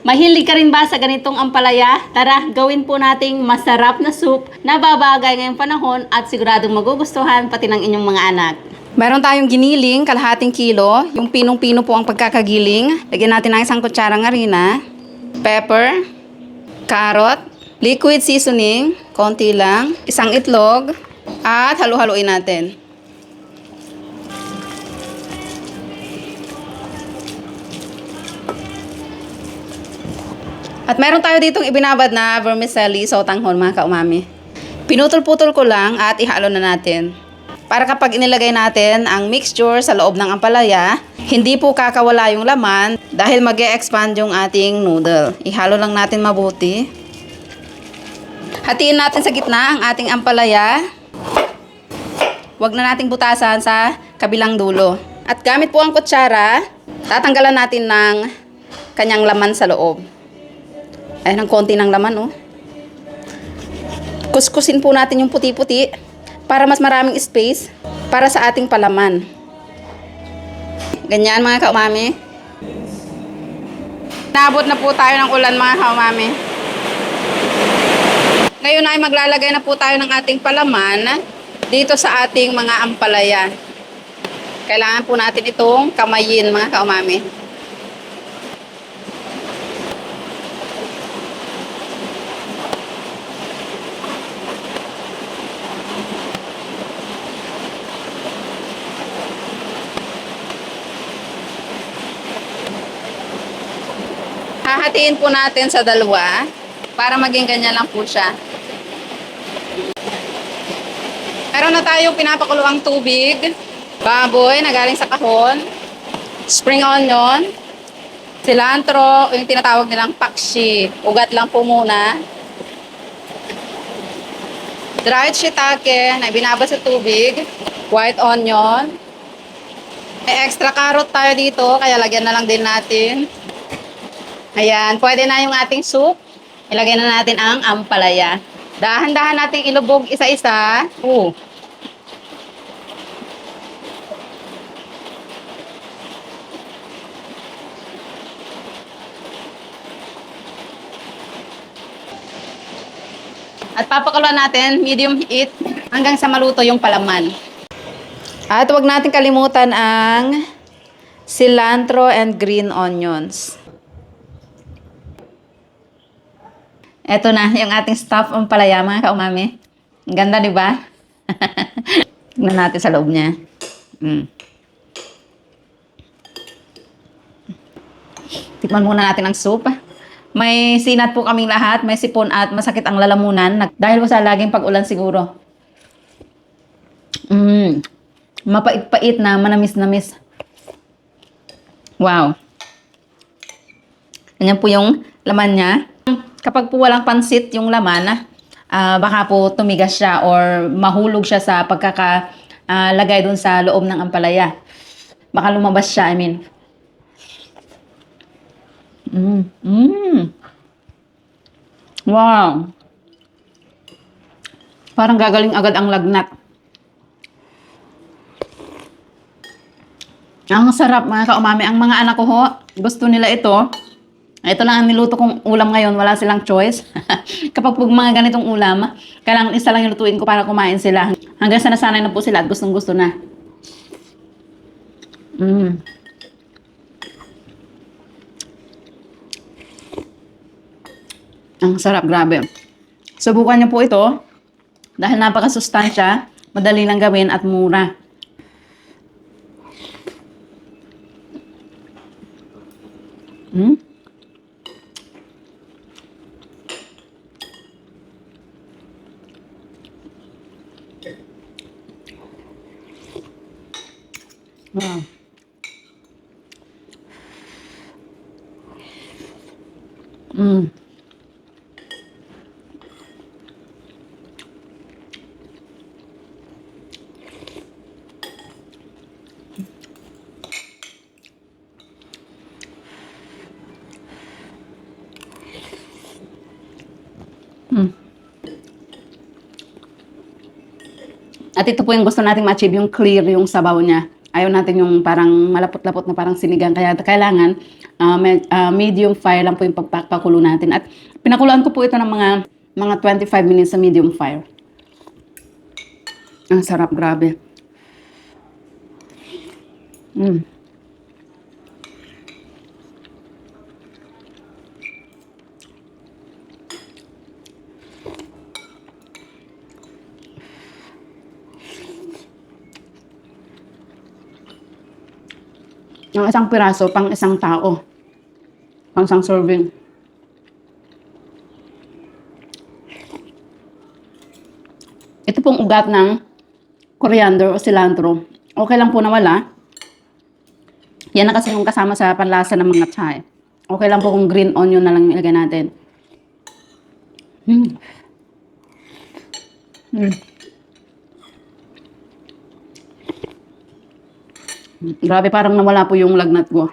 Mahilig ka rin ba sa ganitong ampalaya? Tara, gawin po nating masarap na soup na babagay ngayong panahon at siguradong magugustuhan pati ng inyong mga anak. Meron tayong giniling, kalahating kilo. Yung pinong-pino po ang pagkakagiling. Lagyan natin ng isang kutsarang harina, pepper, carrot, liquid seasoning, konti lang, isang itlog, at halu-haluin natin. At meron tayo ditong ibinabad na vermicelli sotanghon mga kaumami. Pinutol-putol ko lang at ihalo na natin. Para kapag inilagay natin ang mixture sa loob ng ampalaya, hindi po kakawala yung laman dahil mag-e-expand yung ating noodle. Ihalo lang natin mabuti. Hatiin natin sa gitna ang ating ampalaya. Huwag na nating butasan sa kabilang dulo. At gamit po ang kutsara, tatanggalan natin ng kanyang laman sa loob. Ayan, ang konti ng laman, oh. Kuskusin po natin yung puti-puti para mas maraming space para sa ating palaman. Ganyan, mga kaumami. Naabot na po tayo ng ulan, mga kaumami. Ngayon ay maglalagay na po tayo ng ating palaman dito sa ating mga ampalaya. Kailangan po natin itong kamayin, mga kaumami. Hahatiin po natin sa dalawa para maging ganyan lang po siya. Meron na tayong pinapakuluang tubig, baboy na galing sa kahon, spring onion, cilantro, yung tinatawag nilang pakshi, ugat lang po muna, dried shiitake na ibinabad sa tubig, white onion, may extra carrot tayo dito, kaya lagyan na lang din natin. Ayan, pwede na yung ating soup. Ilagay na natin ang ampalaya. Dahan-dahan nating ilubog isa-isa. At papakuluan natin, medium heat, hanggang sa maluto yung palaman. At huwag natin kalimutan ang cilantro and green onions. Ito na, yung ating stuffed ampalaya, mga kaumami. Ang ganda, di ba? Tignan natin sa loob niya. Tikman muna natin ang soup. May sinat po kaming lahat, may sipon at masakit ang lalamunan. Dahil po sa laging pag-ulan siguro. Mapait-pait na, manamis-namis. Wow. Ganyan po yung laman niya. Kapag po walang pansit yung laman, baka po tumigas siya or mahulog siya sa pagkakalagay dun sa loob ng ampalaya. Baka lumabas siya, I mean. Wow. Parang gagaling agad ang lagnat. Ang sarap, mga kaumami. Ang mga anak ko ho, gusto nila ito. Ito lang ang niluto kong ulam ngayon. Wala silang choice. Kapag po mga ganitong ulam, kailangan isa lang ilutuin ko para kumain sila. Hanggang sa nasanay na po sila at gustong gusto na. Ang sarap, grabe. Subukan niyo po ito. Dahil napakasustansya, madali lang gawin at mura. Wow. At ito po yung gusto nating ma-achieve, yung clear yung sabaw niya. Ayaw natin yung parang malapot-lapot na parang sinigang. Kaya kailangan medium fire lang po yung pagpapakulo natin. At pinakuluan ko po ito ng mga 25 minutes sa medium fire. Ang sarap, grabe. Mm. Ang isang piraso, pang isang tao. Pang isang serving. Ito pong ugat ng coriander o cilantro. Okay lang po na wala. Yan na kasi yung kasama sa panlasa ng mga tsay. Okay lang po kung green onion na lang ilagay natin. Mm. Mm. Grabe, parang nawala po yung lagnat ko.